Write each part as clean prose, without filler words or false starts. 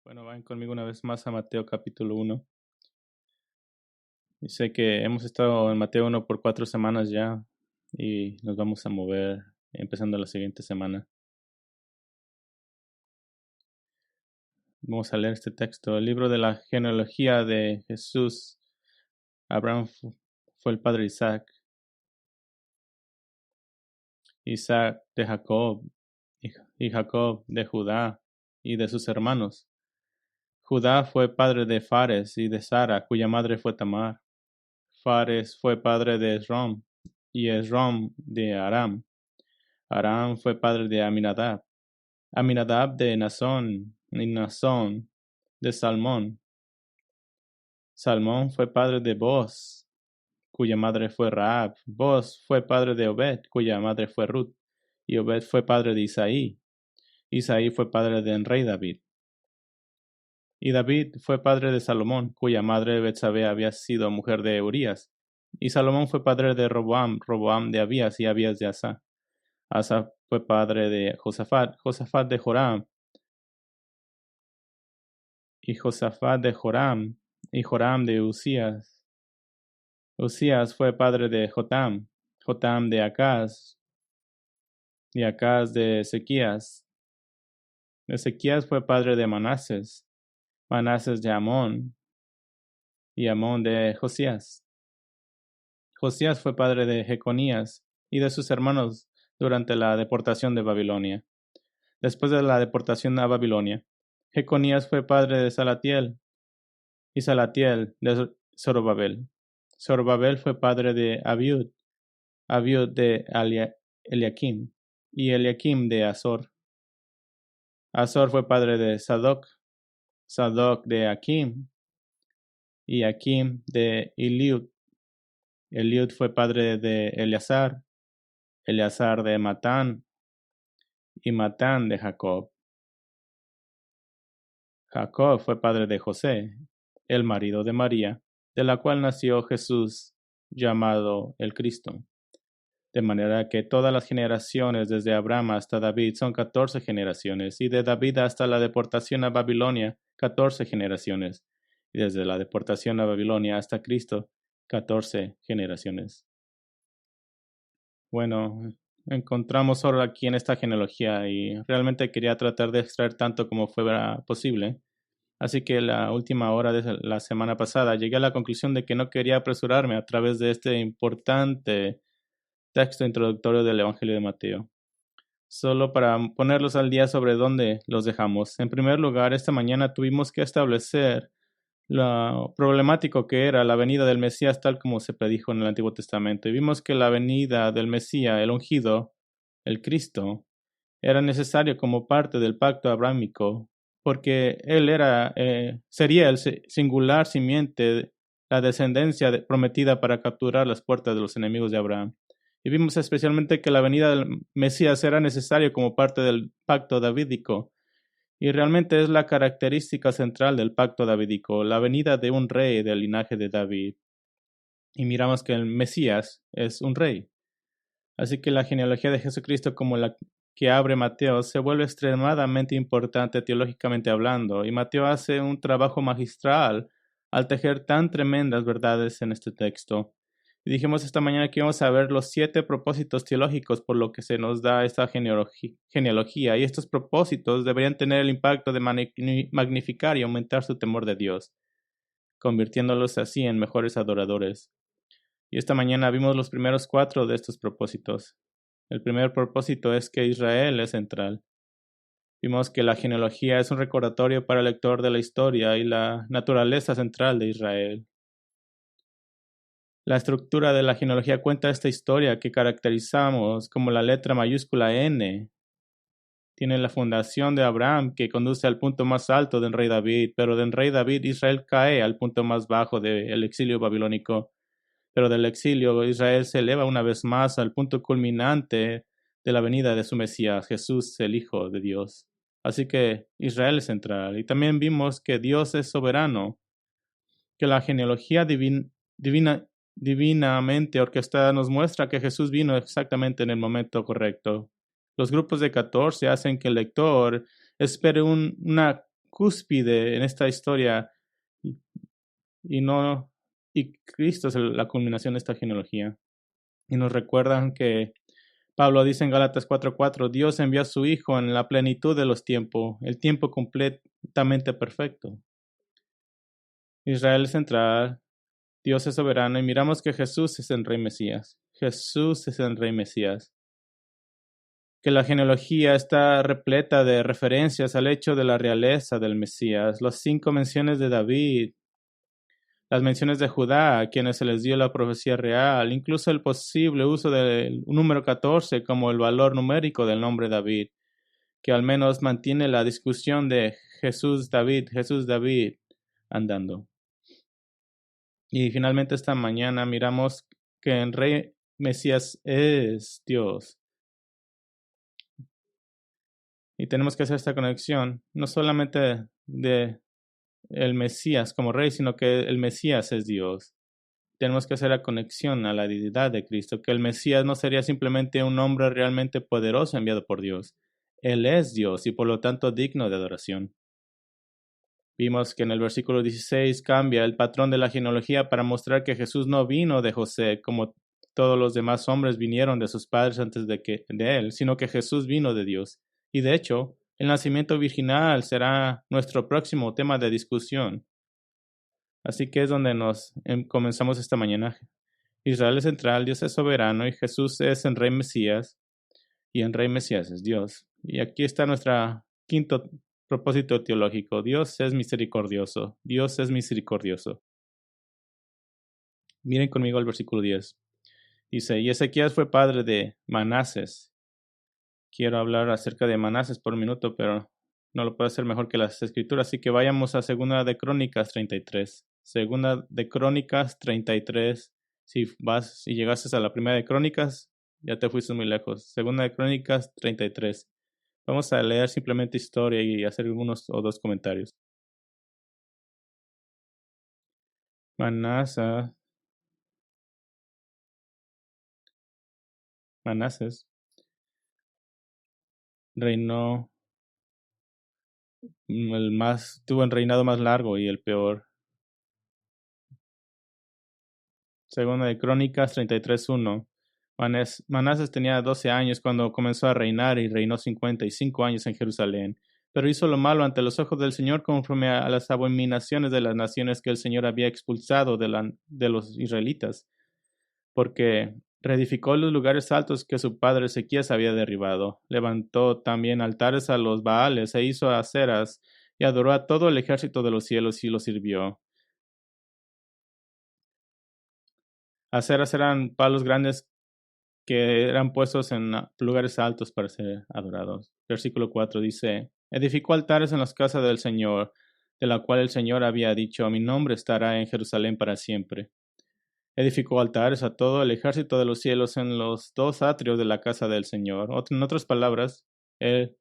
Bueno, vayan conmigo una vez más a Mateo capítulo 1. Y sé que hemos estado en Mateo 1 por 4 semanas ya y nos vamos a mover empezando la siguiente semana. Vamos a leer este texto. El libro de la genealogía de Jesús. Abraham fue el padre de Isaac. Isaac de Jacob y Jacob de Judá y de sus hermanos. Judá fue padre de Fares y de Sara, cuya madre fue Tamar. Fares fue padre de Esrom y Esrom de Aram. Aram fue padre de Aminadab. Aminadab de Nazón y Nazón de Salmón. Salmón fue padre de Boz, cuya madre fue Rahab. Boz fue padre de Obed, cuya madre fue Ruth. Y Obed fue padre de Isaí. Isaí fue padre del rey David. Y David fue padre de Salomón, cuya madre Betsabé había sido mujer de Urías. Y Salomón fue padre de Roboam, Roboam de Abías y Abías de Asa. Asa fue padre de Josafat, Josafat de Joram, y Josafat de Joram, y Joram de Usías. Usías fue padre de Jotam, Jotam de Acaz, y Acaz de Ezequías. Ezequías fue padre de Manases, Manases de Amón, y Amón de Josías. Josías fue padre de Jeconías y de sus hermanos durante la deportación de Babilonia. Después de la deportación a Babilonia, Jeconías fue padre de Salatiel y Salatiel de Zorobabel. Zorobabel fue padre de Abiud, Abiud de Eliakim y Eliakim de Azor. Azor fue padre de Sadoc, Sadoc de Akim y Akim de Eliud. Eliud fue padre de Eleazar, Eleazar de Matán y Matán de Jacob. Jacob fue padre de José, el marido de María, de la cual nació Jesús, llamado el Cristo. De manera que todas las generaciones desde Abraham hasta David son 14 generaciones, y de David hasta la deportación a Babilonia, 14 generaciones, y desde la deportación a Babilonia hasta Cristo, 14 generaciones. Bueno, encontramos ahora aquí en esta genealogía y realmente quería tratar de extraer tanto como fuera posible. Así que la última hora de la semana pasada llegué a la conclusión de que no quería apresurarme a través de este importante texto introductorio del Evangelio de Mateo, solo para ponerlos al día sobre dónde los dejamos. En primer lugar, esta mañana tuvimos que establecer lo problemático que era la venida del Mesías tal como se predijo en el Antiguo Testamento. Y vimos que la venida del Mesías, el ungido, el Cristo, era necesario como parte del pacto abrámico, porque él sería el singular simiente, la descendencia prometida para capturar las puertas de los enemigos de Abraham. Y vimos especialmente que la venida del Mesías era necesario como parte del pacto davídico, y realmente es la característica central del pacto davídico, la venida de un rey del linaje de David. Y miramos que el Mesías es un rey. Así que la genealogía de Jesucristo como la que abre Mateo se vuelve extremadamente importante teológicamente hablando, y Mateo hace un trabajo magistral al tejer tan tremendas verdades en este texto. Y dijimos esta mañana que íbamos a ver los 7 propósitos teológicos por lo que se nos da esta genealogía, y estos propósitos deberían tener el impacto de magnificar y aumentar su temor de Dios, convirtiéndolos así en mejores adoradores. Y esta mañana vimos los primeros 4 de estos propósitos. El primer propósito es que Israel es central. Vimos que la genealogía es un recordatorio para el lector de la historia y la naturaleza central de Israel. La estructura de la genealogía cuenta esta historia que caracterizamos como la letra mayúscula N. Tiene la fundación de Abraham que conduce al punto más alto del rey David, pero del rey David Israel cae al punto más bajo del exilio babilónico. Pero del exilio Israel se eleva una vez más al punto culminante de la venida de su Mesías, Jesús, el Hijo de Dios. Así que Israel es central. Y también vimos que Dios es soberano, que la genealogía divinamente orquestada nos muestra que Jesús vino exactamente en el momento correcto. Los grupos de 14 hacen que el lector espere una cúspide en esta historia y, y Cristo es la culminación de esta genealogía. Y nos recuerdan que Pablo dice en Gálatas 4:4, Dios envió a su Hijo en la plenitud de los tiempos, el tiempo completamente perfecto. Israel es central, Dios es soberano y miramos que Jesús es el Rey Mesías. Jesús es el Rey Mesías. Que la genealogía está repleta de referencias al hecho de la realeza del Mesías. Las 5 menciones de David, las menciones de Judá, a quienes se les dio la profecía real, incluso el posible uso del número 14 como el valor numérico del nombre David, que al menos mantiene la discusión de Jesús David andando. Y finalmente esta mañana miramos que el Rey Mesías es Dios. Y tenemos que hacer esta conexión, no solamente de el Mesías como Rey, sino que el Mesías es Dios. Tenemos que hacer la conexión a la deidad de Cristo, que el Mesías no sería simplemente un hombre realmente poderoso enviado por Dios. Él es Dios y por lo tanto digno de adoración. Vimos que en el versículo 16 cambia el patrón de la genealogía para mostrar que Jesús no vino de José como todos los demás hombres vinieron de sus padres antes de él, sino que Jesús vino de Dios. Y de hecho, el nacimiento virginal será nuestro próximo tema de discusión. Así que es donde nos comenzamos esta mañana. Israel es central, Dios es soberano y Jesús es el Rey Mesías y el Rey Mesías es Dios. Y aquí está nuestro quinto propósito teológico. Dios es misericordioso. Dios es misericordioso. Miren conmigo el versículo 10. Dice, y Ezequías fue padre de Manases. Quiero hablar acerca de Manases por un minuto, pero no lo puedo hacer mejor que las escrituras. Así que vayamos a Segunda de Crónicas 33. Segunda de Crónicas 33. Si vas y llegaste a la Primera de Crónicas, ya te fuiste muy lejos. Segunda de Crónicas 33. Vamos a leer simplemente historia y hacer unos o dos comentarios. Manases reinó tuvo el reinado más largo y el peor. Segunda de Crónicas 33:1. Manases tenía 12 años cuando comenzó a reinar y reinó 55 años en Jerusalén. Pero hizo lo malo ante los ojos del Señor conforme a las abominaciones de las naciones que el Señor había expulsado de los israelitas, porque reedificó los lugares altos que su padre Ezequías había derribado. Levantó también altares a los Baales e hizo aceras y adoró a todo el ejército de los cielos y lo sirvió. Aceras eran palos grandes que eran puestos en lugares altos para ser adorados. Versículo 4 dice, edificó altares en las casas del Señor, de la cual el Señor había dicho, mi nombre estará en Jerusalén para siempre. Edificó altares a todo el ejército de los cielos en los 2 atrios de la casa del Señor. En otras palabras, él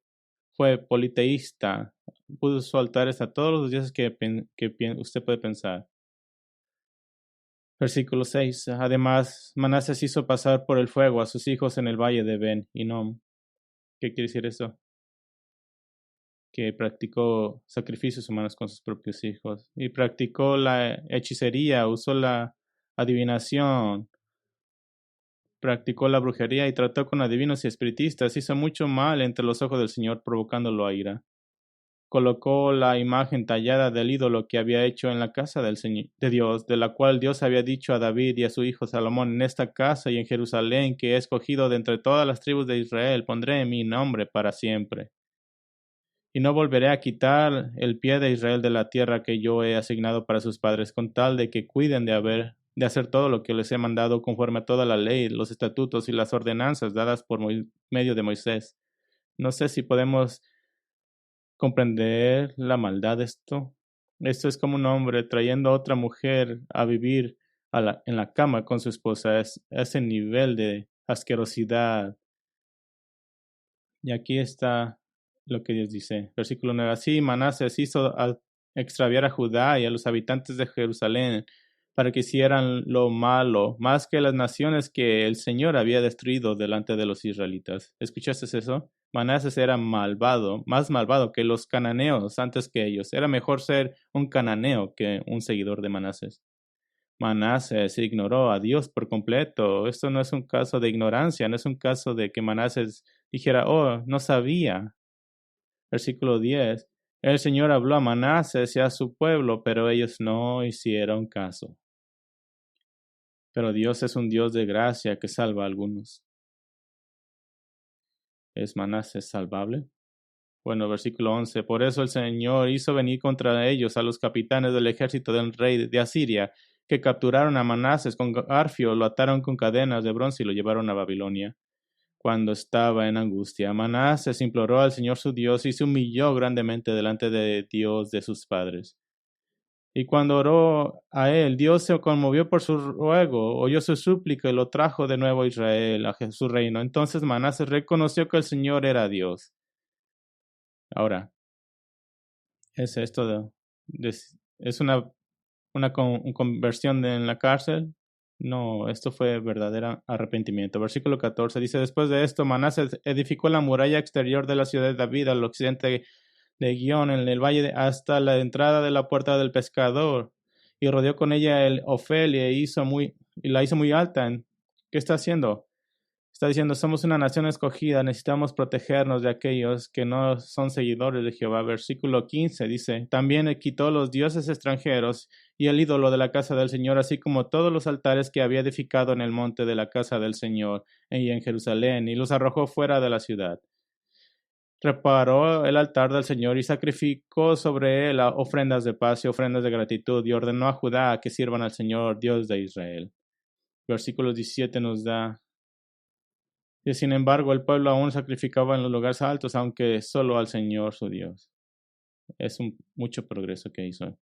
fue politeísta, puso altares a todos los dioses que usted puede pensar. Versículo 6. Además, Manases hizo pasar por el fuego a sus hijos en el valle de Ben Hinnom. ¿Qué quiere decir eso? Que practicó sacrificios humanos con sus propios hijos. Y practicó la hechicería, usó la adivinación, practicó la brujería y trató con adivinos y espiritistas. Hizo mucho mal entre los ojos del Señor, provocándolo a ira. Colocó la imagen tallada del ídolo que había hecho en la casa del Señor, de Dios, de la cual Dios había dicho a David y a su hijo Salomón, en esta casa y en Jerusalén que he escogido de entre todas las tribus de Israel, pondré mi nombre para siempre. Y no volveré a quitar el pie de Israel de la tierra que yo he asignado para sus padres, con tal de que cuiden de hacer todo lo que les he mandado conforme a toda la ley, los estatutos y las ordenanzas dadas por medio de Moisés. No sé si podemos comprender la maldad de esto. Esto es como un hombre trayendo a otra mujer a vivir en la cama con su esposa. Es ese nivel de asquerosidad. Y aquí está lo que Dios dice. Versículo 9. Así Manases hizo extraviar a Judá y a los habitantes de Jerusalén para que hicieran lo malo, más que las naciones que el Señor había destruido delante de los israelitas. ¿Escuchaste eso? Manases era malvado, más malvado que los cananeos antes que ellos. Era mejor ser un cananeo que un seguidor de Manases. Manases ignoró a Dios por completo. Esto no es un caso de ignorancia, no es un caso de que Manases dijera, oh, no sabía. Versículo 10. El Señor habló a Manases y a su pueblo, pero ellos no hicieron caso. Pero Dios es un Dios de gracia que salva a algunos. ¿Es Manases salvable? Bueno, versículo 11. Por eso el Señor hizo venir contra ellos a los capitanes del ejército del rey de Asiria, que capturaron a Manases con garfio, lo ataron con cadenas de bronce y lo llevaron a Babilonia. Cuando estaba en angustia, Manases imploró al Señor su Dios y se humilló grandemente delante de Dios de sus padres. Y cuando oró a él, Dios se conmovió por su ruego, oyó su súplica y lo trajo de nuevo a Israel, a su reino. Entonces Manases reconoció que el Señor era Dios. Ahora, ¿es esto es una conversión en la cárcel? No, esto fue verdadero arrepentimiento. Versículo 14 dice, después de esto, Manases edificó la muralla exterior de la ciudad de David al occidente de Guión, en el valle hasta la entrada de la puerta del pescador, y rodeó con ella el Ofel y la hizo muy alta. ¿Qué está haciendo? Está diciendo, somos una nación escogida, necesitamos protegernos de aquellos que no son seguidores de Jehová. Versículo 15 dice, también quitó los dioses extranjeros y el ídolo de la casa del Señor, así como todos los altares que había edificado en el monte de la casa del Señor y en Jerusalén, y los arrojó fuera de la ciudad. Reparó el altar del Señor y sacrificó sobre él ofrendas de paz y ofrendas de gratitud, y ordenó a Judá que sirvan al Señor, Dios de Israel. Versículo 17 nos da, y sin embargo el pueblo aún sacrificaba en los lugares altos, aunque solo al Señor su Dios. Es mucho progreso que hizo.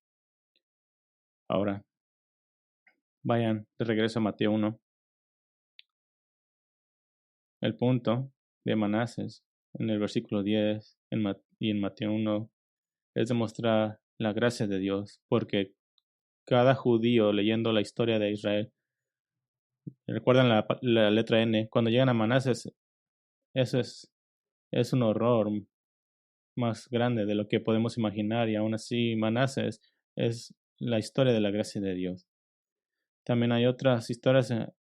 Ahora, vayan de regreso a Mateo 1. El punto de Manases en el versículo 10 y en Mateo 1 es demostrar la gracia de Dios, porque cada judío leyendo la historia de Israel, recuerdan la letra N, cuando llegan a Manases, eso es un horror más grande de lo que podemos imaginar, y aún así Manases es la historia de la gracia de Dios. También hay otras historias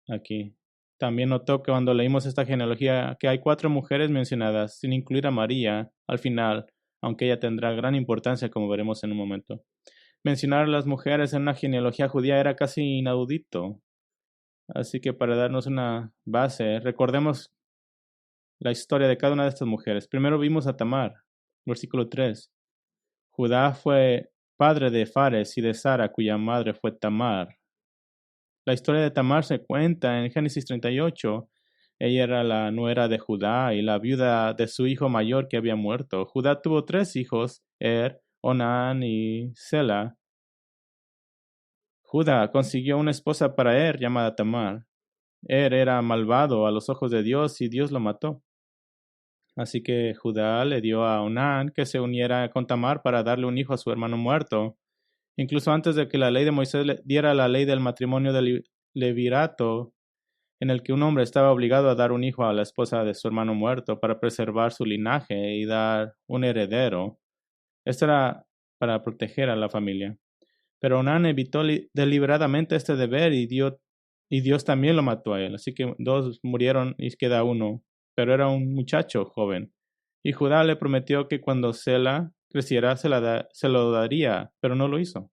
aquí. También notó que cuando leímos esta genealogía que hay 4 mujeres mencionadas, sin incluir a María al final, aunque ella tendrá gran importancia como veremos en un momento. Mencionar a las mujeres en una genealogía judía era casi inaudito. Así que para darnos una base, recordemos la historia de cada una de estas mujeres. Primero vimos a Tamar, versículo 3. Judá fue padre de Fares y de Sara, cuya madre fue Tamar. La historia de Tamar se cuenta en Génesis 38. Ella era la nuera de Judá y la viuda de su hijo mayor que había muerto. Judá tuvo 3 hijos, Onán y Sela. Judá consiguió una esposa para llamada Tamar. Era malvado a los ojos de Dios y Dios lo mató. Así que Judá le dio a Onán que se uniera con Tamar para darle un hijo a su hermano muerto. Incluso antes de que la ley de Moisés le diera la ley del matrimonio del levirato, en el que un hombre estaba obligado a dar un hijo a la esposa de su hermano muerto para preservar su linaje y dar un heredero. Esto era para proteger a la familia. Pero Onán evitó deliberadamente este deber y Dios también lo mató a él. Así que 2 murieron y queda uno. Pero era un muchacho joven. Y Judá le prometió que cuando Sela creciera se lo daría, pero no lo hizo.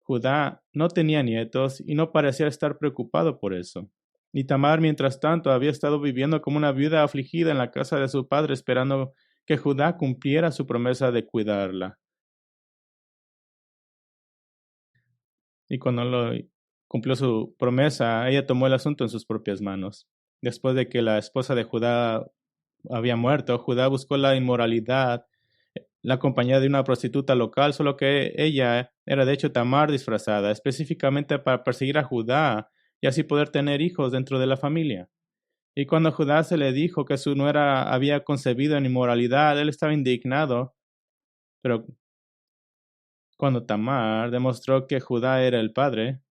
Judá no tenía nietos y no parecía estar preocupado por eso. Y Tamar, mientras tanto, había estado viviendo como una viuda afligida en la casa de su padre, esperando que Judá cumpliera su promesa de cuidarla. Y cuando cumplió su promesa, ella tomó el asunto en sus propias manos. Después de que la esposa de Judá había muerto, Judá buscó la inmoralidad, la compañía de una prostituta local, solo que ella era de hecho Tamar disfrazada, específicamente para perseguir a Judá y así poder tener hijos dentro de la familia. Y cuando a Judá se le dijo que su nuera había concebido en inmoralidad, él estaba indignado, pero cuando Tamar demostró que Judá era el padre,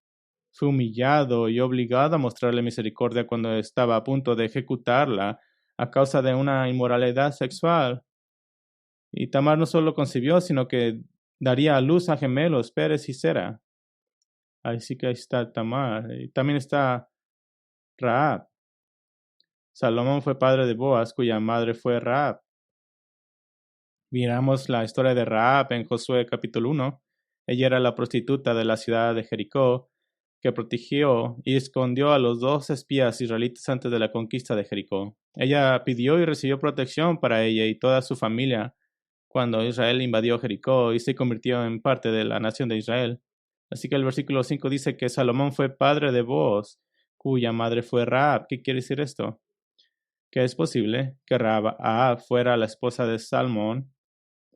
fue humillado y obligado a mostrarle misericordia cuando estaba a punto de ejecutarla. a causa de una inmoralidad sexual. Y Tamar no solo concibió, sino que daría a luz a gemelos, Pérez y Sera. Así que ahí está Tamar. Y también está Raab. Salomón fue padre de Boaz, cuya madre fue Raab. Miramos la historia de Raab en Josué capítulo 1. Ella era la prostituta de la ciudad de Jericó, que protegió y escondió a los 2 espías israelitas antes de la conquista de Jericó. Ella pidió y recibió protección para ella y toda su familia cuando Israel invadió Jericó y se convirtió en parte de la nación de Israel. Así que el versículo 5 dice que Salomón fue padre de Booz, cuya madre fue Raab. ¿Qué quiere decir esto? Que es posible que Raab fuera la esposa de Salmón,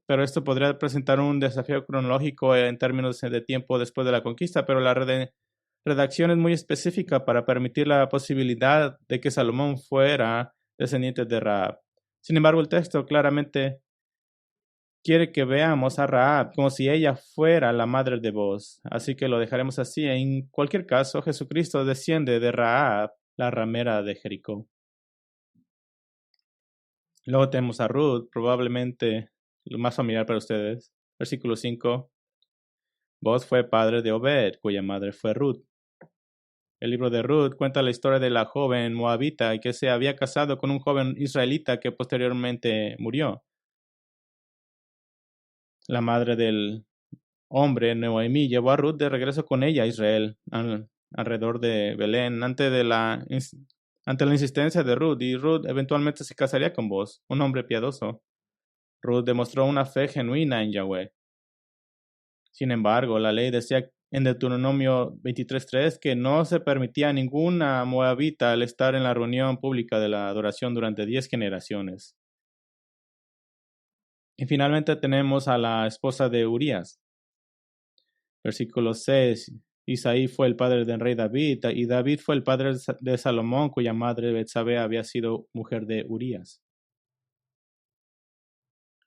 pero esto podría presentar un desafío cronológico en términos de tiempo después de la conquista, pero la redacción es muy específica para permitir la posibilidad de que Salomón fuera descendiente de Raab. Sin embargo, el texto claramente quiere que veamos a Raab como si ella fuera la madre de Booz, así que lo dejaremos así. En cualquier caso, Jesucristo desciende de Raab, la ramera de Jericó. Luego tenemos a Ruth, probablemente lo más familiar para ustedes. Versículo 5. Booz fue padre de Obed, cuya madre fue Ruth. El libro de Ruth cuenta la historia de la joven moabita que se había casado con un joven israelita que posteriormente murió. La madre del hombre, Noemí, llevó a Ruth de regreso con ella a Israel, alrededor de Belén, ante la insistencia de Ruth, y Ruth eventualmente se casaría con Booz, un hombre piadoso. Ruth demostró una fe genuina en Yahweh. Sin embargo, la ley decía en Deuteronomio 23:3 que no se permitía a ninguna moabita el estar en la reunión pública de la adoración durante 10 generaciones. Y finalmente tenemos a la esposa de Urías. Versículo 6. Isaí fue el padre del rey David, y David fue el padre de Salomón, cuya madre Betsabé había sido mujer de Urías.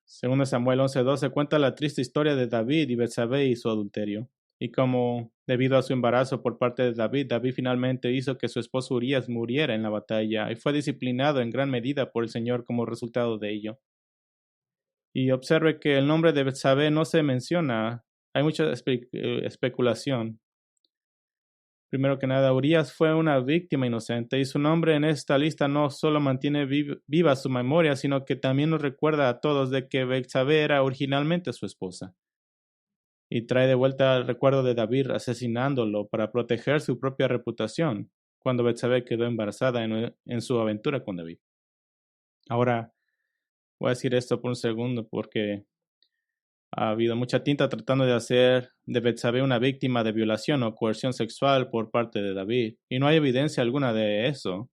Según Samuel 11:12 cuenta la triste historia de David y Betsabé y su adulterio. Y como debido a su embarazo por parte de David, David finalmente hizo que su esposo Urías muriera en la batalla y fue disciplinado en gran medida por el Señor como resultado de ello. Y observe que el nombre de Betsabé no se menciona. Hay mucha especulación. Primero que nada, Urías fue una víctima inocente y su nombre en esta lista no solo mantiene viva su memoria, sino que también nos recuerda a todos de que Betsabé era originalmente su esposa. Y trae de vuelta el recuerdo de David asesinándolo para proteger su propia reputación cuando Betsabé quedó embarazada en su aventura con David. Ahora, voy a decir esto por un segundo porque ha habido mucha tinta tratando de hacer de Betsabé una víctima de violación o coerción sexual por parte de David, y no hay evidencia alguna de eso.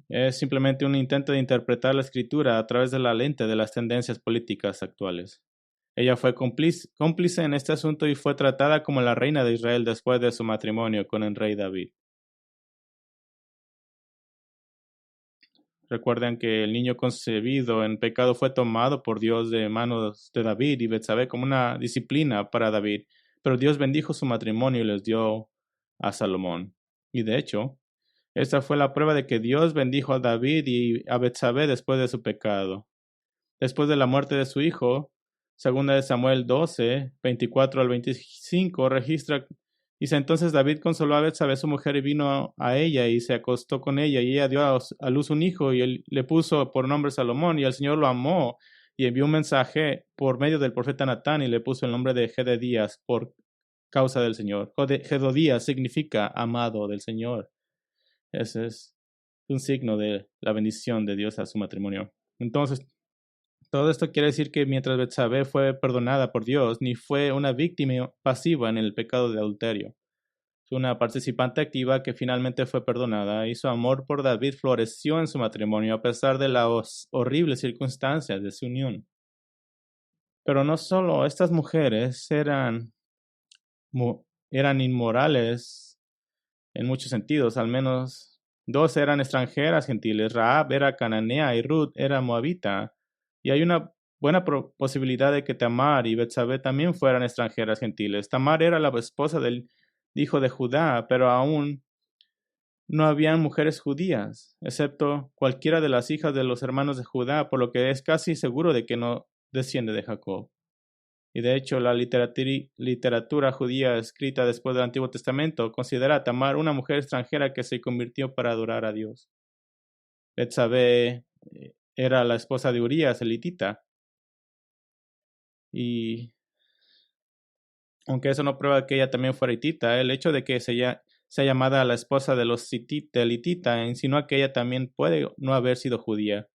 Es simplemente un intento de interpretar la escritura a través de la lente de las tendencias políticas actuales. Ella fue cómplice en este asunto y fue tratada como la reina de Israel después de su matrimonio con el rey David. Recuerden que el niño concebido en pecado fue tomado por Dios de manos de David y Betsabé como una disciplina para David, pero Dios bendijo su matrimonio y les dio a Salomón. Y de hecho, esta fue la prueba de que Dios bendijo a David y a Betsabé después de su pecado. Después de la muerte de su hijo, 2 Samuel 12, 24 al 25, registra: dice, entonces David consoló a Betsabé su mujer y vino a ella y se acostó con ella, y ella dio a luz un hijo y él le puso por nombre Salomón, y el Señor lo amó y envió un mensaje por medio del profeta Natán y le puso el nombre de Jededías por causa del Señor. Jededías significa amado del Señor. Ese es un signo de la bendición de Dios a su matrimonio. Entonces, todo esto quiere decir que mientras Betsabé fue perdonada por Dios, ni fue una víctima pasiva en el pecado de adulterio. Fue una participante activa que finalmente fue perdonada, y su amor por David floreció en su matrimonio a pesar de las horribles circunstancias de su unión. Pero no solo estas mujeres eran inmorales en muchos sentidos, al menos 2 eran extranjeras gentiles. Rahab era cananea y Ruth era moabita. Y hay una buena posibilidad de que Tamar y Betsabé también fueran extranjeras gentiles. Tamar era la esposa del hijo de Judá, pero aún no habían mujeres judías, excepto cualquiera de las hijas de los hermanos de Judá, por lo que es casi seguro de que no desciende de Jacob. Y de hecho, la literatura judía escrita después del Antiguo Testamento considera a Tamar una mujer extranjera que se convirtió para adorar a Dios. Betsabé era la esposa de Urías, el hitita, y aunque eso no prueba que ella también fuera hitita, el hecho de que sea llamada la esposa de los del hitita insinúa que ella también puede no haber sido judía.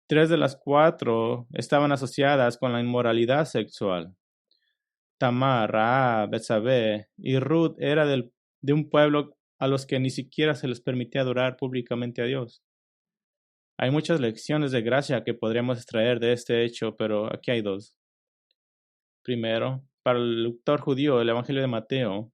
3 de las 4 estaban asociadas con la inmoralidad sexual. Tamar, Raab, Betsabé y Ruth era de un pueblo a los que ni siquiera se les permitía adorar públicamente a Dios. Hay muchas lecciones de gracia que podríamos extraer de este hecho, pero aquí hay 2. Primero, para el lector judío, el Evangelio de Mateo,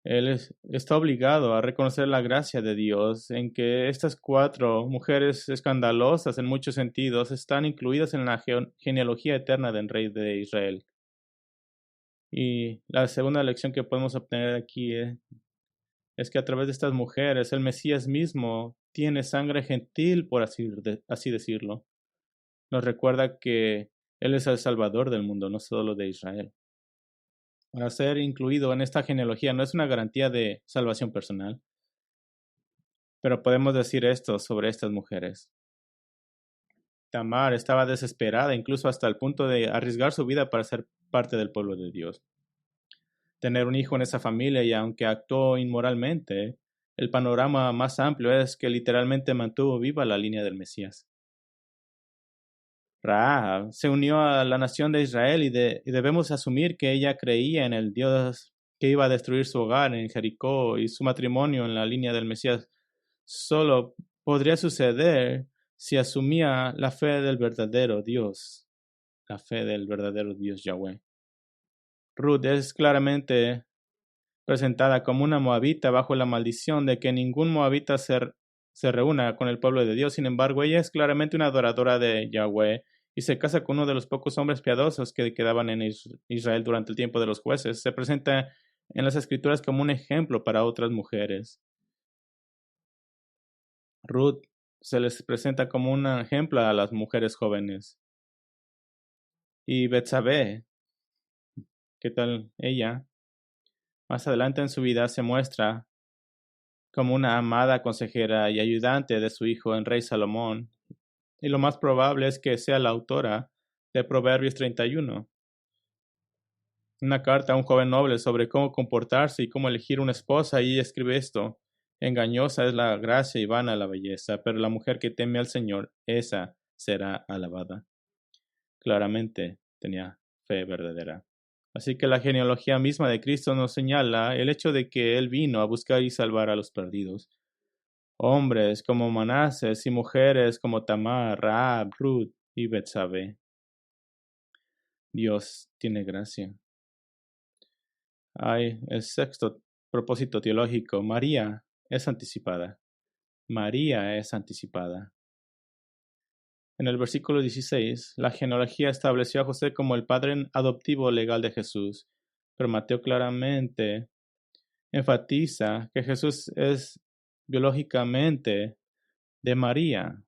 él está obligado a reconocer la gracia de Dios en que estas 4 mujeres escandalosas en muchos sentidos están incluidas en la genealogía eterna del rey de Israel. Y la segunda lección que podemos obtener aquí es que a través de estas mujeres el Mesías mismo tiene sangre gentil, por así decirlo. Nos recuerda que Él es el Salvador del mundo, no solo de Israel. Para ser incluido en esta genealogía no es una garantía de salvación personal, pero podemos decir esto sobre estas mujeres. Tamar estaba desesperada, incluso hasta el punto de arriesgar su vida para ser parte del pueblo de Dios. Tener un hijo en esa familia, y aunque actuó inmoralmente, el panorama más amplio es que literalmente mantuvo viva la línea del Mesías. Rahab se unió a la nación de Israel y debemos asumir que ella creía en el Dios que iba a destruir su hogar en Jericó, y su matrimonio en la línea del Mesías solo podría suceder si asumía la fe del verdadero Dios, la fe del verdadero Dios Yahweh. Ruth es claramente presentada como una moabita bajo la maldición de que ningún moabita se reúna con el pueblo de Dios. Sin embargo, ella es claramente una adoradora de Yahweh y se casa con uno de los pocos hombres piadosos que quedaban en Israel durante el tiempo de los jueces. Se presenta en las escrituras como un ejemplo para otras mujeres. Ruth se les presenta como un ejemplo a las mujeres jóvenes. Y Betsabé, ¿qué tal ella? Más adelante en su vida se muestra como una amada consejera y ayudante de su hijo el rey Salomón, y lo más probable es que sea la autora de Proverbios 31, una carta a un joven noble sobre cómo comportarse y cómo elegir una esposa, y escribe esto: engañosa es la gracia y vana la belleza, pero la mujer que teme al Señor, esa será alabada. Claramente tenía fe verdadera. Así que la genealogía misma de Cristo nos señala el hecho de que Él vino a buscar y salvar a los perdidos. Hombres como Manases y mujeres como Tamar, Raab, Ruth y Betsabé. Dios tiene gracia. Hay el sexto propósito teológico. María es anticipada. María es anticipada. En el versículo 16, la genealogía estableció a José como el padre adoptivo legal de Jesús, pero Mateo claramente enfatiza que Jesús es biológicamente de María,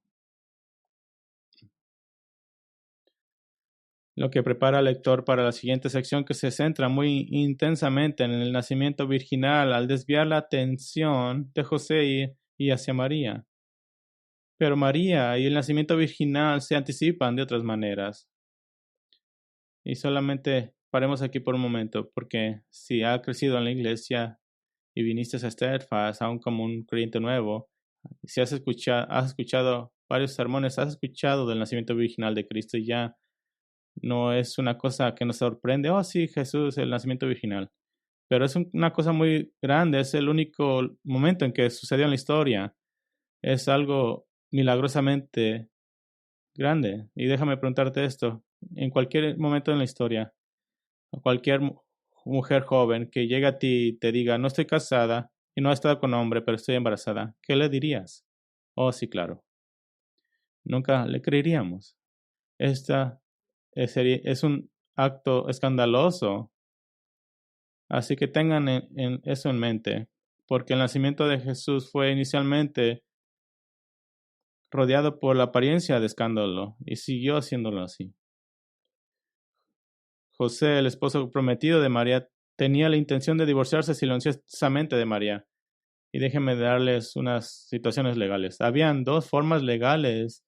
lo que prepara al lector para la siguiente sección, que se centra muy intensamente en el nacimiento virginal al desviar la atención de José y hacia María. Pero María y el nacimiento virginal se anticipan de otras maneras. Y solamente paremos aquí por un momento, porque si has crecido en la iglesia y viniste a Steadfast aún como un creyente nuevo, si has escuchado varios sermones, has escuchado del nacimiento virginal de Cristo, y ya no es una cosa que nos sorprende. Oh, sí, Jesús, el nacimiento virginal. Pero es una cosa muy grande, es el único momento en que sucedió en la historia. Es algo milagrosamente grande. Y déjame preguntarte esto: en cualquier momento en la historia, cualquier mujer joven que llegue a ti y te diga, no estoy casada y no he estado con hombre, pero estoy embarazada, ¿qué le dirías? Oh, sí, claro. Nunca le creeríamos. Esta es un acto escandaloso. Así que tengan eso en mente. porque el nacimiento de Jesús fue inicialmente rodeado por la apariencia de escándalo y siguió haciéndolo así. José, el esposo prometido de María, tenía la intención de divorciarse silenciosamente de María. Y déjenme darles unas situaciones legales. Habían dos formas legales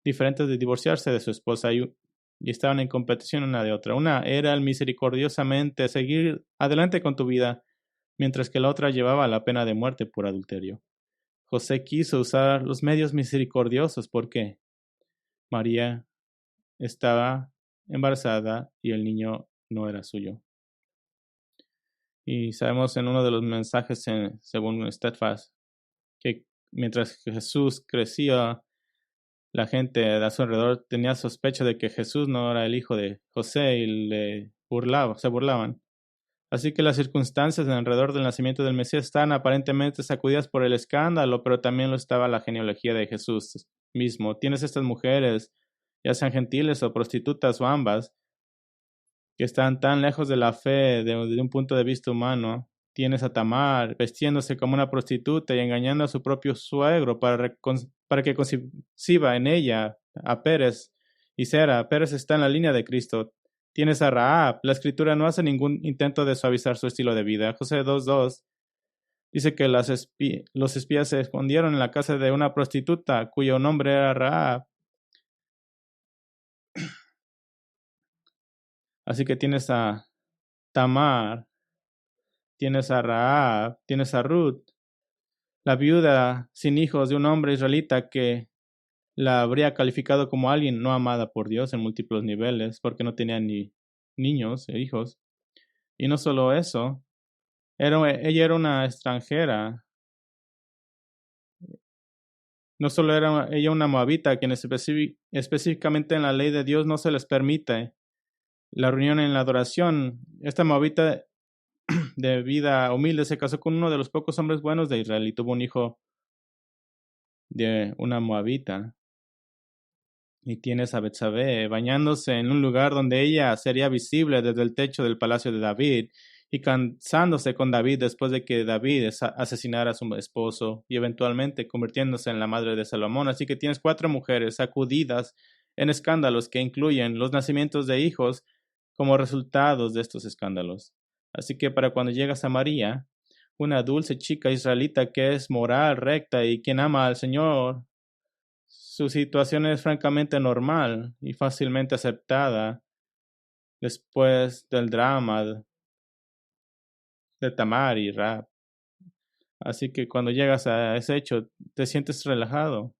diferentes de divorciarse de su esposa y estaban en competición una de otra. Una era el misericordiosamente seguir adelante con tu vida, mientras que la otra llevaba la pena de muerte por adulterio. José quiso usar los medios misericordiosos porque María estaba embarazada y el niño no era suyo. Y sabemos en uno de los mensajes según Steadfast que mientras Jesús crecía, la gente a su alrededor tenía sospecha de que Jesús no era el hijo de José y se burlaban. Así que las circunstancias alrededor del nacimiento del Mesías están aparentemente sacudidas por el escándalo, pero también lo estaba la genealogía de Jesús mismo. Tienes estas mujeres, ya sean gentiles o prostitutas o ambas, que están tan lejos de la fe desde un punto de vista humano. Tienes a Tamar vestiéndose como una prostituta y engañando a su propio suegro para que conciba en ella a Pérez y Sera. Pérez está en la línea de Cristo. Tienes a Rahab. La escritura no hace ningún intento de suavizar su estilo de vida. José 2:2 dice que los espías se escondieron en la casa de una prostituta cuyo nombre era Rahab. Así que tienes a Tamar, tienes a Rahab, tienes a Ruth, la viuda sin hijos de un hombre israelita que la habría calificado como alguien no amada por Dios en múltiples niveles porque no tenía ni niños e hijos. Y no solo eso, ella era una extranjera. No solo era ella una moabita, quien específicamente en la ley de Dios no se les permite la reunión en la adoración. Esta moabita de vida humilde se casó con uno de los pocos hombres buenos de Israel y tuvo un hijo de una moabita. Y tienes a Betsabé bañándose en un lugar donde ella sería visible desde el techo del palacio de David y casándose con David después de que David asesinara a su esposo y eventualmente convirtiéndose en la madre de Salomón. Así que tienes 4 mujeres sacudidas en escándalos que incluyen los nacimientos de hijos como resultados de estos escándalos. Así que para cuando llegas a María, una dulce chica israelita que es moral, recta y quien ama al Señor, su situación es francamente normal y fácilmente aceptada después del drama de Tamar y Rap. Así que cuando llegas a ese hecho, te sientes relajado.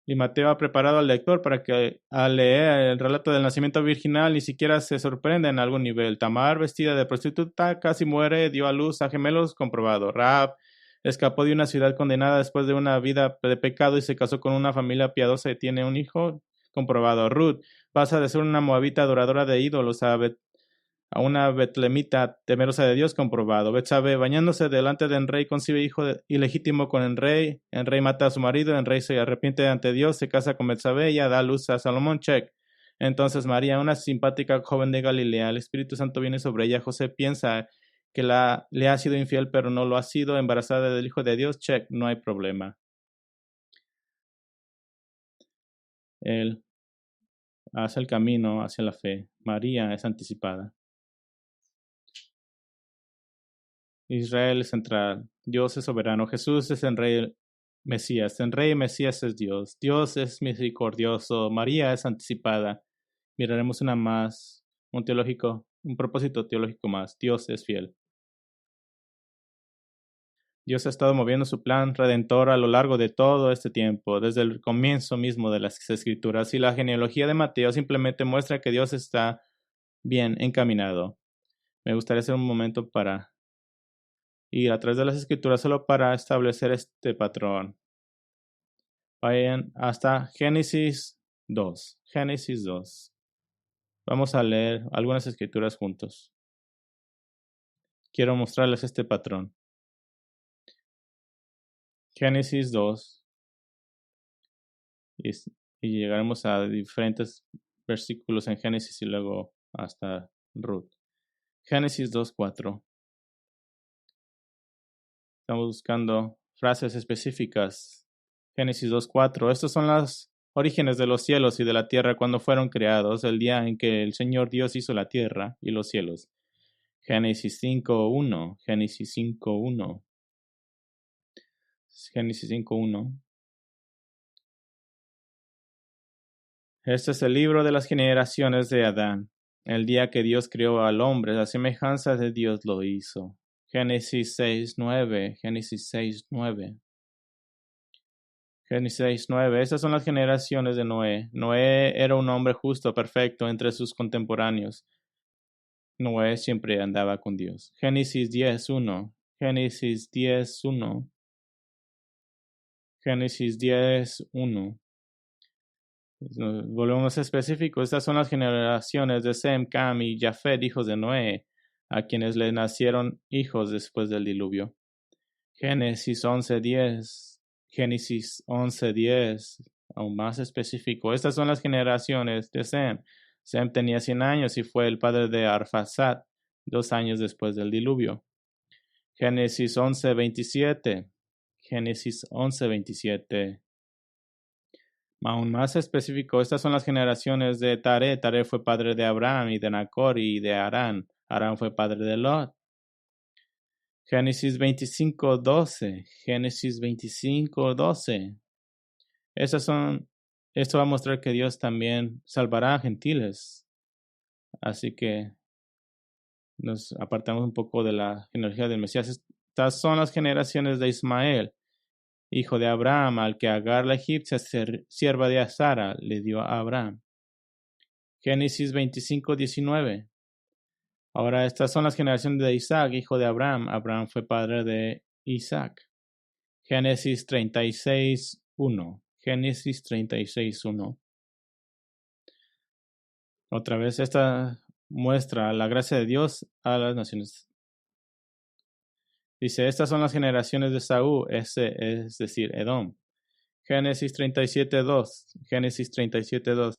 Y Mateo ha preparado al lector para que al leer el relato del nacimiento virginal ni siquiera se sorprenda en algún nivel. Tamar, vestida de prostituta, casi muere, dio a luz a gemelos, comprobado. Rahab escapó de una ciudad condenada después de una vida de pecado y se casó con una familia piadosa y tiene un hijo, comprobado. Ruth pasa de ser una moabita adoradora de ídolos a una betlemita temerosa de Dios, comprobado. Betsabe, bañándose delante del rey, concibe hijo ilegítimo con el rey mata a su marido, el rey se arrepiente ante Dios, se casa con Betsabe, ella da luz a Salomón, check. Entonces María, una simpática joven de Galilea, el Espíritu Santo viene sobre ella, José piensa que le ha sido infiel, pero no lo ha sido, embarazada del Hijo de Dios, check, no hay problema. Él hace el camino hacia la fe. María es anticipada. Israel es central, Dios es soberano, Jesús es el rey Mesías, el rey Mesías es Dios, Dios es misericordioso, María es anticipada. Miraremos un propósito teológico más, Dios es fiel. Dios ha estado moviendo su plan redentor a lo largo de todo este tiempo, desde el comienzo mismo de las Escrituras, y la genealogía de Mateo simplemente muestra que Dios está bien encaminado. Me gustaría hacer un momento para ir a través de las Escrituras solo para establecer este patrón. Vayan hasta Génesis 2. Génesis 2. Vamos a leer algunas escrituras juntos. Quiero mostrarles este patrón. Génesis 2. Y llegaremos a diferentes versículos en Génesis y luego hasta Ruth. Génesis 2:4. Estamos buscando frases específicas. Génesis 2:4. Estos son los orígenes de los cielos y de la tierra cuando fueron creados, el día en que el Señor Dios hizo la tierra y los cielos. Génesis 5:1. Génesis 5:1. Génesis 5:1. Este es el libro de las generaciones de Adán. El día que Dios creó al hombre, la semejanza de Dios lo hizo. Génesis 6:9. Génesis 6:9. Génesis 6:9. Estas son las generaciones de Noé. Noé era un hombre justo, perfecto entre sus contemporáneos. Noé siempre andaba con Dios. Génesis 10:1. Génesis 10:1. Génesis 10:1. Volvemos a específico. Estas son las generaciones de Sem, Cam y Jafet, hijos de Noé, a quienes le nacieron hijos después del diluvio. Génesis 11:10. Génesis 11:10. Aún más específico. Estas son las generaciones de Sem. Sem tenía 100 años y fue el padre de Arfaxad, 2 años después del diluvio. Génesis 11:27. Génesis 11:27. Aún más específico, estas son las generaciones de Taré. Taré fue padre de Abraham y de Nacor y de Harán. Harán fue padre de Lot. Génesis 25:12. Génesis 25:12. Esto va a mostrar que Dios también salvará a gentiles. Así que nos apartamos un poco de la genealogía del Mesías. Estas son las generaciones de Ismael, hijo de Abraham, al que Agar la egipcia, sierva de Sara, le dio a Abraham. Génesis 25:19. Ahora estas son las generaciones de Isaac, hijo de Abraham. Abraham fue padre de Isaac. Génesis 36:1. Génesis 36:1. Otra vez esta muestra la gracia de Dios a las naciones. Dice, estas son las generaciones de Saúl, es decir, Edom. Génesis 37:2. Génesis 37:2.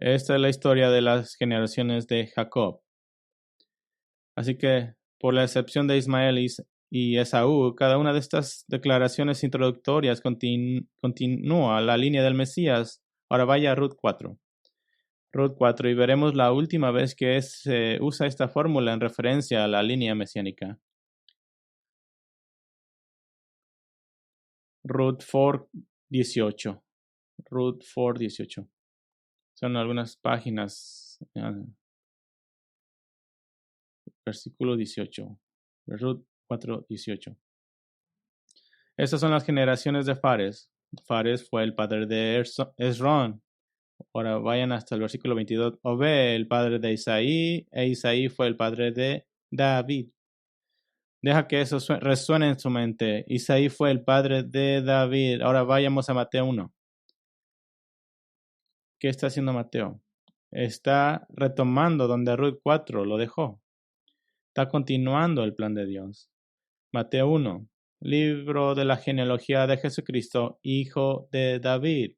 Esta es la historia de las generaciones de Jacob. Así que, por la excepción de Ismael y Esaú, cada una de estas declaraciones introductorias continúa la línea del Mesías. Ahora vaya a Ruth 4. Ruth 4 y veremos la última vez que se usa esta fórmula en referencia a la línea mesiánica. Ruth 4:18. Ruth 4:18. Son algunas páginas. Versículo 18. Ruth 4:18. Estas son las generaciones de Fares. Fares fue el padre de Esrón. Ahora vayan hasta el versículo 22. Obed, el padre de Isaí, e Isaí fue el padre de David. Deja que eso resuene en su mente. Isaí fue el padre de David. Ahora vayamos a Mateo 1. ¿Qué está haciendo Mateo? Está retomando donde Ruth 4 lo dejó. Está continuando el plan de Dios. Mateo 1. Libro de la genealogía de Jesucristo, hijo de David.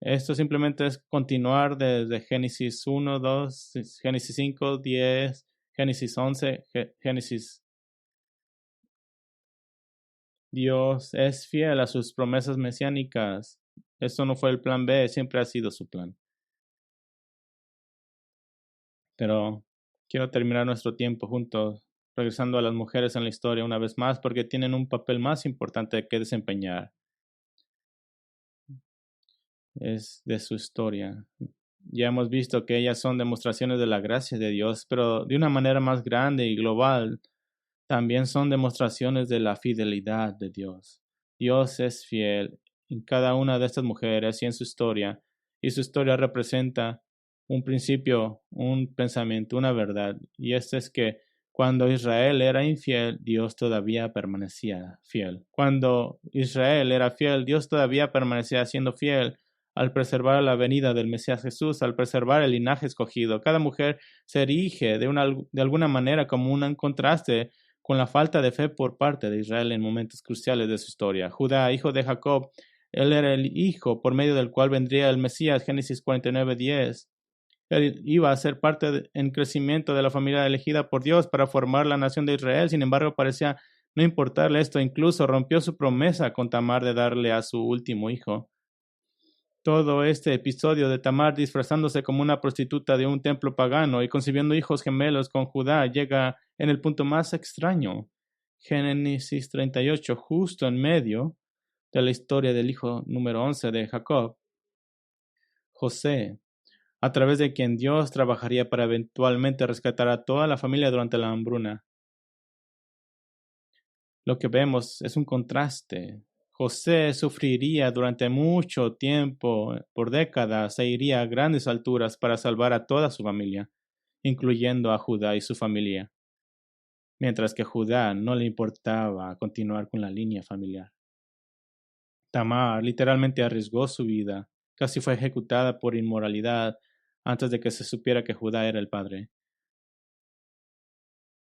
Esto simplemente es continuar desde Génesis 1, 2, Génesis 5, 10, Génesis 11, Génesis. Dios es fiel a sus promesas mesiánicas. Esto no fue el plan B, siempre ha sido su plan. Pero quiero terminar nuestro tiempo juntos, regresando a las mujeres en la historia una vez más, porque tienen un papel más importante que desempeñar. Es de su historia. Ya hemos visto que ellas son demostraciones de la gracia de Dios, pero de una manera más grande y global, también son demostraciones de la fidelidad de Dios. Dios es fiel en cada una de estas mujeres y en su historia representa un principio, un pensamiento, una verdad, y este es que cuando Israel era infiel, Dios todavía permanecía fiel. Cuando Israel era fiel, Dios todavía permanecía siendo fiel al preservar la venida del Mesías Jesús, al preservar el linaje escogido. Cada mujer se erige de alguna manera como un contraste con la falta de fe por parte de Israel en momentos cruciales de su historia. Judá, hijo de Jacob, él era el hijo por medio del cual vendría el Mesías, Génesis 49:10. Él iba a ser parte en crecimiento de la familia elegida por Dios para formar la nación de Israel. Sin embargo, parecía no importarle esto. Incluso rompió su promesa con Tamar de darle a su último hijo. Todo este episodio de Tamar disfrazándose como una prostituta de un templo pagano y concibiendo hijos gemelos con Judá llega en el punto más extraño. Génesis 38, justo en medio de la historia del hijo número 11 de Jacob, José, a través de quien Dios trabajaría para eventualmente rescatar a toda la familia durante la hambruna. Lo que vemos es un contraste. José sufriría durante mucho tiempo, por décadas, e iría a grandes alturas para salvar a toda su familia, incluyendo a Judá y su familia, mientras que a Judá no le importaba continuar con la línea familiar. Tamar literalmente arriesgó su vida, casi fue ejecutada por inmoralidad antes de que se supiera que Judá era el padre.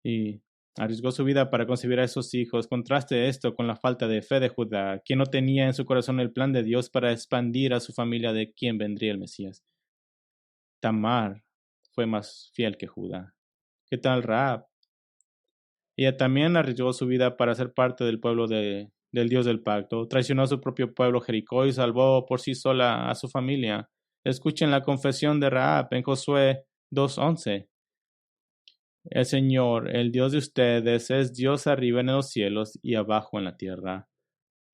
Y arriesgó su vida para concebir a esos hijos. Contraste esto con la falta de fe de Judá, quien no tenía en su corazón el plan de Dios para expandir a su familia de quien vendría el Mesías. Tamar fue más fiel que Judá. ¿Qué tal Rahab? Ella también arriesgó su vida para ser parte del pueblo del Dios del pacto. Traicionó a su propio pueblo Jericó y salvó por sí sola a su familia. Escuchen la confesión de Rahab en Josué 2:11. El Señor, el Dios de ustedes, es Dios arriba en los cielos y abajo en la tierra.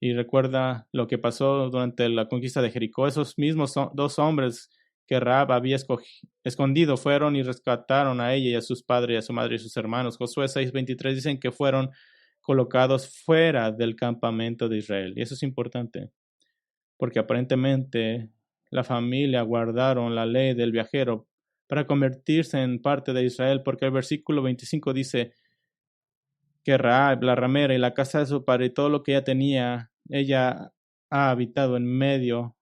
Y recuerda lo que pasó durante la conquista de Jericó. Esos mismos dos hombres que Rahab había escondido fueron y rescataron a ella y a sus padres, y a su madre y sus hermanos. Josué 6:23 dicen que fueron colocados fuera del campamento de Israel. Y eso es importante, porque aparentemente la familia guardaron la ley del viajero para convertirse en parte de Israel, porque el versículo 25 dice que Rahab, la ramera, y la casa de su padre y todo lo que ella tenía, ella ha habitado en medio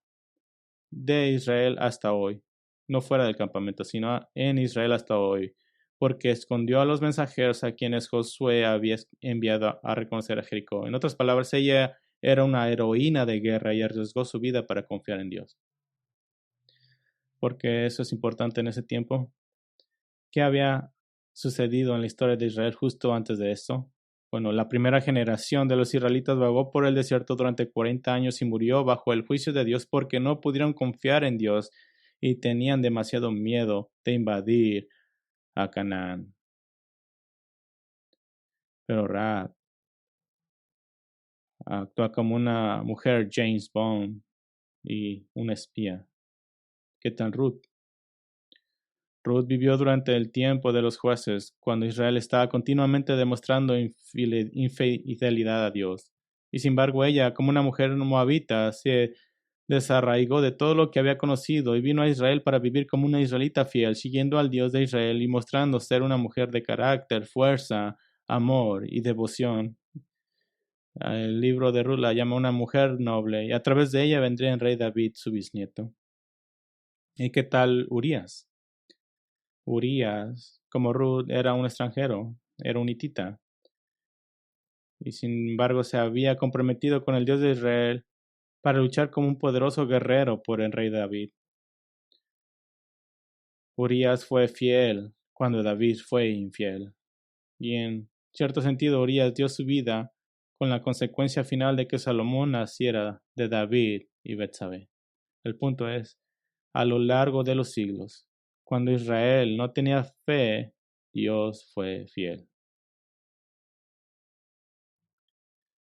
de Israel hasta hoy, no fuera del campamento, sino en Israel hasta hoy, porque escondió a los mensajeros a quienes Josué había enviado a reconocer a Jericó. En otras palabras, ella era una heroína de guerra y arriesgó su vida para confiar en Dios. Porque eso es importante en ese tiempo. ¿Qué había sucedido en la historia de Israel justo antes de esto? Bueno, la primera generación de los israelitas vagó por el desierto durante 40 años y murió bajo el juicio de Dios porque no pudieron confiar en Dios y tenían demasiado miedo de invadir a Canaán. Pero Rahab actúa como una mujer James Bond y una espía. ¿Qué tal Ruth? Ruth vivió durante el tiempo de los jueces, cuando Israel estaba continuamente demostrando infidelidad a Dios. Y sin embargo, ella, como una mujer moabita, se desarraigó de todo lo que había conocido y vino a Israel para vivir como una israelita fiel, siguiendo al Dios de Israel y mostrando ser una mujer de carácter, fuerza, amor y devoción. El libro de Ruth la llama una mujer noble y a través de ella vendría el rey David, su bisnieto. ¿Y qué tal Urías? Urías, como Ruth, era un extranjero, era un hitita, y sin embargo se había comprometido con el Dios de Israel para luchar como un poderoso guerrero por el rey David. Urías fue fiel cuando David fue infiel, y en cierto sentido Urías dio su vida con la consecuencia final de que Salomón naciera de David y Betsabé. El punto es, a lo largo de los siglos, cuando Israel no tenía fe, Dios fue fiel.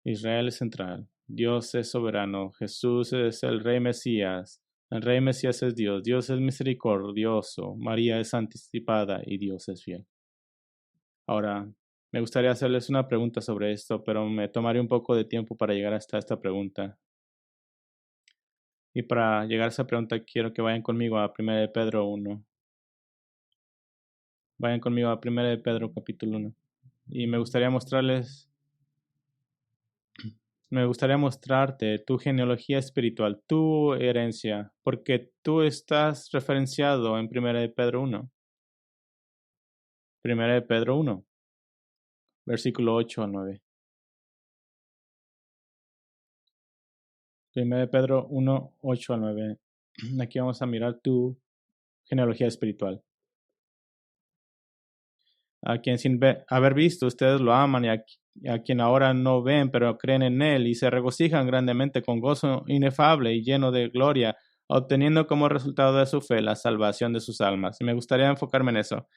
Israel es central. Dios es soberano. Jesús es el Rey Mesías. El Rey Mesías es Dios. Dios es misericordioso. María es anticipada y Dios es fiel. Ahora, me gustaría hacerles una pregunta sobre esto, pero me tomaré un poco de tiempo para llegar hasta esta pregunta. Y para llegar a esa pregunta quiero que vayan conmigo a 1 de Pedro 1. Vayan conmigo a 1 de Pedro capítulo 1. Y me gustaría mostrarte tu genealogía espiritual, tu herencia, porque tú estás referenciado en 1 de Pedro 1. 1 de Pedro 1, versículo 8 al 9. 1 de Pedro 1, 8 al 9. Aquí vamos a mirar tu genealogía espiritual. A quien sin haber visto ustedes lo aman y a quien ahora no ven pero creen en él y se regocijan grandemente con gozo inefable y lleno de gloria, obteniendo como resultado de su fe la salvación de sus almas. Y me gustaría enfocarme en eso.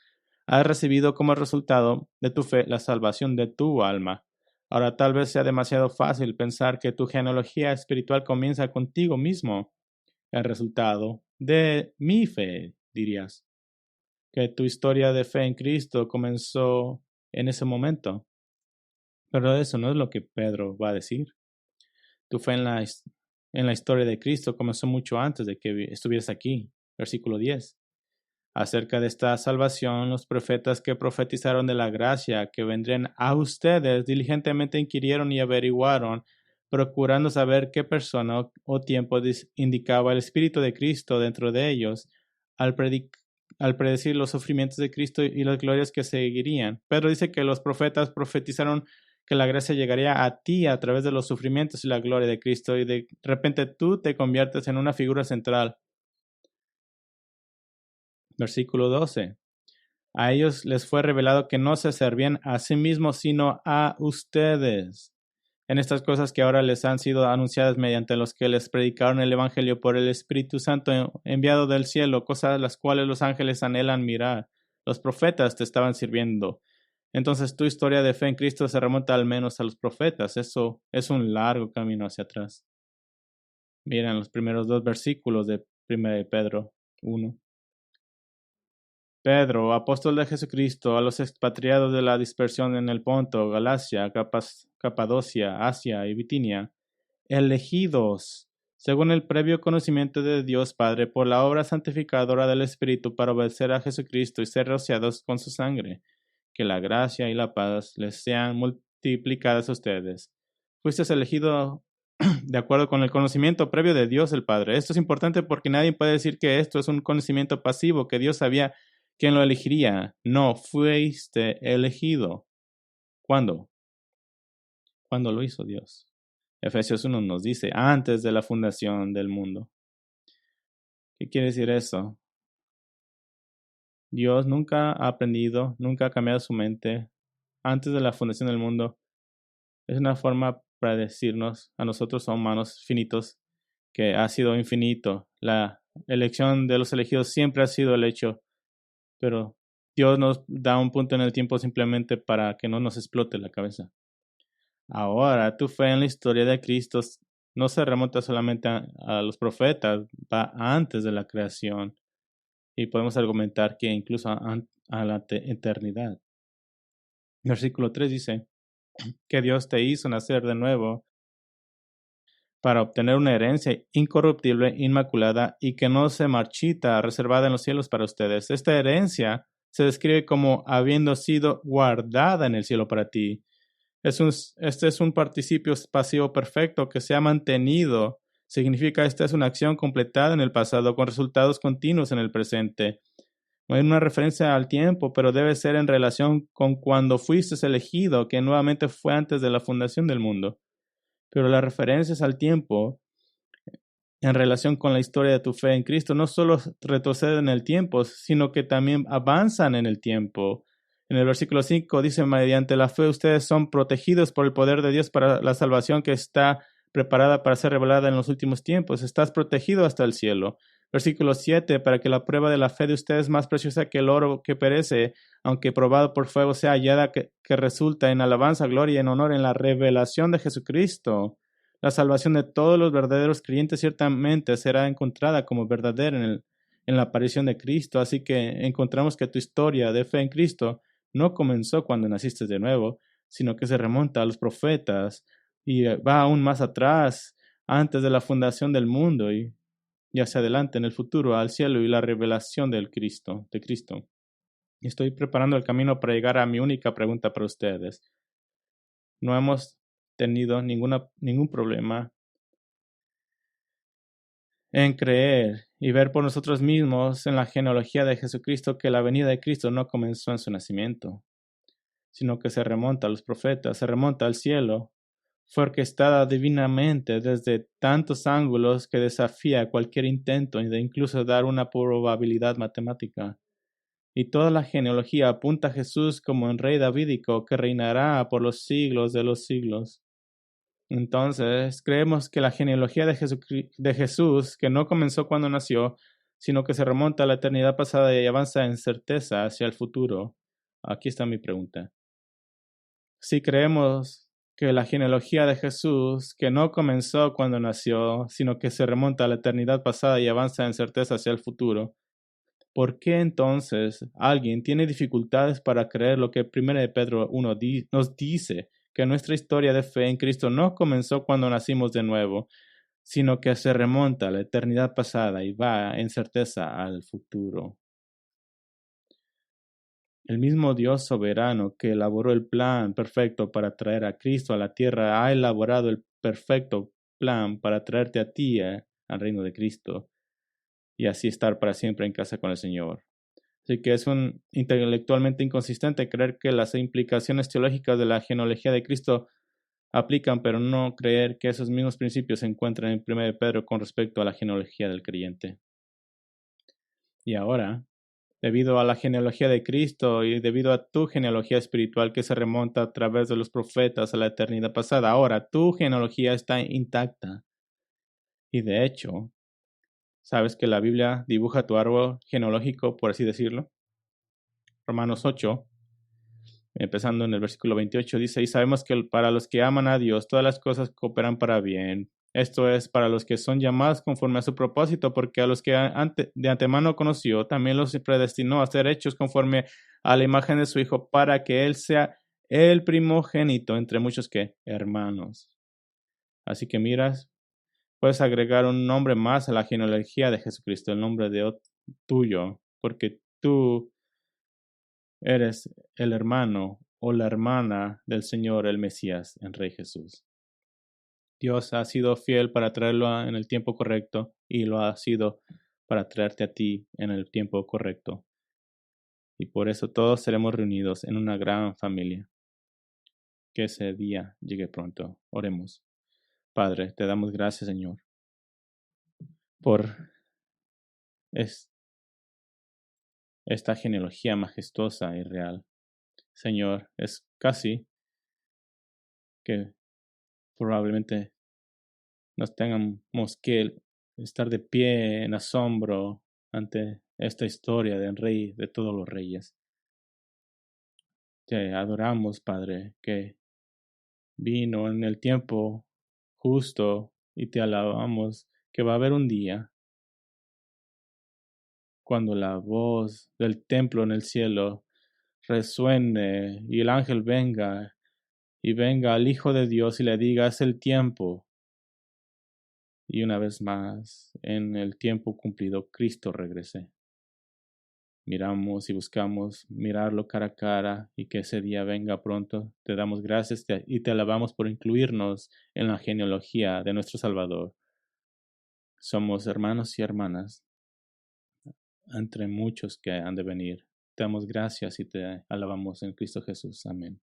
Has recibido como resultado de tu fe la salvación de tu alma. Ahora tal vez sea demasiado fácil pensar que tu genealogía espiritual comienza contigo mismo. El resultado de mi fe, dirías, que tu historia de fe en Cristo comenzó en ese momento. Pero eso no es lo que Pedro va a decir. Tu fe en la historia de Cristo comenzó mucho antes de que estuvieras aquí. Versículo 10. Acerca de esta salvación, los profetas que profetizaron de la gracia que vendrían a ustedes diligentemente inquirieron y averiguaron, procurando saber qué persona o tiempo indicaba el Espíritu de Cristo dentro de ellos, al, al predecir los sufrimientos de Cristo y las glorias que seguirían. Pedro dice que los profetas profetizaron que la gracia llegaría a ti a través de los sufrimientos y la gloria de Cristo, y de repente tú te conviertes en una figura central. Versículo 12. A ellos les fue revelado que no se servían a sí mismos, sino a ustedes, en estas cosas que ahora les han sido anunciadas mediante los que les predicaron el Evangelio por el Espíritu Santo enviado del cielo, cosas las cuales los ángeles anhelan mirar. Los profetas te estaban sirviendo. Entonces tu historia de fe en Cristo se remonta al menos a los profetas. Eso es un largo camino hacia atrás. Miren los primeros 2 versículos de 1 Pedro 1. Pedro, apóstol de Jesucristo, a los expatriados de la dispersión en el Ponto, Galacia, Capadocia, Asia y Bitinia, elegidos según el previo conocimiento de Dios Padre por la obra santificadora del Espíritu para obedecer a Jesucristo y ser rociados con su sangre. Que la gracia y la paz les sean multiplicadas a ustedes. Fuiste elegido de acuerdo con el conocimiento previo de Dios el Padre. Esto es importante porque nadie puede decir que esto es un conocimiento pasivo, que Dios sabía quién lo elegiría. No, fuiste elegido. ¿Cuándo? ¿Cuándo lo hizo Dios? Efesios 1 nos dice, antes de la fundación del mundo. ¿Qué quiere decir eso? Dios nunca ha aprendido, nunca ha cambiado su mente antes de la fundación del mundo. Es una forma para decirnos a nosotros humanos finitos que ha sido infinito. La elección de los elegidos siempre ha sido el hecho, pero Dios nos da un punto en el tiempo simplemente para que no nos explote la cabeza. Ahora, tu fe en la historia de Cristo no se remonta solamente a los profetas, va antes de la creación. Y podemos argumentar que incluso a la eternidad. Versículo 3 dice que Dios te hizo nacer de nuevo para obtener una herencia incorruptible, inmaculada y que no se marchita, reservada en los cielos para ustedes. Esta herencia se describe como habiendo sido guardada en el cielo para ti. Este es un participio pasivo perfecto que se ha mantenido. Significa esta es una acción completada en el pasado con resultados continuos en el presente. No hay una referencia al tiempo, pero debe ser en relación con cuando fuiste elegido, que nuevamente fue antes de la fundación del mundo. Pero las referencias al tiempo en relación con la historia de tu fe en Cristo no solo retroceden en el tiempo, sino que también avanzan en el tiempo. En el versículo 5 dice, mediante la fe ustedes son protegidos por el poder de Dios para la salvación que está preparada para ser revelada en los últimos tiempos. Estás protegido hasta el cielo. Versículo 7, para que la prueba de la fe de ustedes más preciosa que el oro que perece, aunque probado por fuego, sea hallada que resulta en alabanza, gloria y en honor en la revelación de Jesucristo. La salvación de todos los verdaderos creyentes ciertamente será encontrada como verdadera en la aparición de Cristo. Así que encontramos que tu historia de fe en Cristo no comenzó cuando naciste de nuevo, sino que se remonta a los profetas y va aún más atrás, antes de la fundación del mundo y hacia adelante en el futuro al cielo y la revelación de Cristo. Estoy preparando el camino para llegar a mi única pregunta para ustedes. No hemos tenido ningún problema en creer y ver por nosotros mismos en la genealogía de Jesucristo que la venida de Cristo no comenzó en su nacimiento, sino que se remonta a los profetas, se remonta al cielo. fue orquestada divinamente desde tantos ángulos que desafía cualquier intento de incluso dar una probabilidad matemática. Y toda la genealogía apunta a Jesús como un rey davídico que reinará por los siglos de los siglos. Entonces, creemos que la genealogía de Jesús, que no comenzó cuando nació, sino que se remonta a la eternidad pasada y avanza en certeza hacia el futuro. Aquí está mi pregunta. Si creemos que la genealogía de Jesús, que no comenzó cuando nació, sino que se remonta a la eternidad pasada y avanza en certeza hacia el futuro, ¿por qué entonces alguien tiene dificultades para creer lo que 1 de Pedro 1 nos dice, que nuestra historia de fe en Cristo no comenzó cuando nacimos de nuevo, sino que se remonta a la eternidad pasada y va en certeza al futuro? El mismo Dios soberano que elaboró el plan perfecto para traer a Cristo a la tierra ha elaborado el perfecto plan para traerte a ti al reino de Cristo y así estar para siempre en casa con el Señor. Así que es un intelectualmente inconsistente creer que las implicaciones teológicas de la genealogía de Cristo aplican, pero no creer que esos mismos principios se encuentran en 1 de Pedro con respecto a la genealogía del creyente. Y ahora, debido a la genealogía de Cristo y debido a tu genealogía espiritual que se remonta a través de los profetas a la eternidad pasada, ahora tu genealogía está intacta. Y de hecho, ¿sabes que la Biblia dibuja tu árbol genealógico, por así decirlo? Romanos 8, empezando en el versículo 28, dice, y sabemos que para los que aman a Dios, todas las cosas cooperan para bien. Esto es para los que son llamados conforme a su propósito, porque a los que de antemano conoció, también los predestinó a ser hechos conforme a la imagen de su Hijo, para que Él sea el primogénito entre muchos que hermanos. Así que miras, puedes agregar un nombre más a la genealogía de Jesucristo, el nombre de tuyo, porque tú eres el hermano o la hermana del Señor, el Mesías, el Rey Jesús. Dios ha sido fiel para traerlo en el tiempo correcto y lo ha sido para traerte a ti en el tiempo correcto. Y por eso todos seremos reunidos en una gran familia. Que ese día llegue pronto. Oremos. Padre, te damos gracias, Señor, por esta genealogía majestuosa y real. Señor, es casi que probablemente nos tengamos que estar de pie en asombro ante esta historia del Rey de todos los reyes. Te adoramos, Padre, que vino en el tiempo justo y te alabamos que va a haber un día cuando la voz del templo en el cielo resuene y el ángel venga y venga al Hijo de Dios y le diga es el tiempo. Y una vez más, en el tiempo cumplido, Cristo regrese. Miramos y buscamos mirarlo cara a cara y que ese día venga pronto. Te damos gracias y te alabamos por incluirnos en la genealogía de nuestro Salvador. Somos hermanos y hermanas entre muchos que han de venir. Te damos gracias y te alabamos en Cristo Jesús. Amén.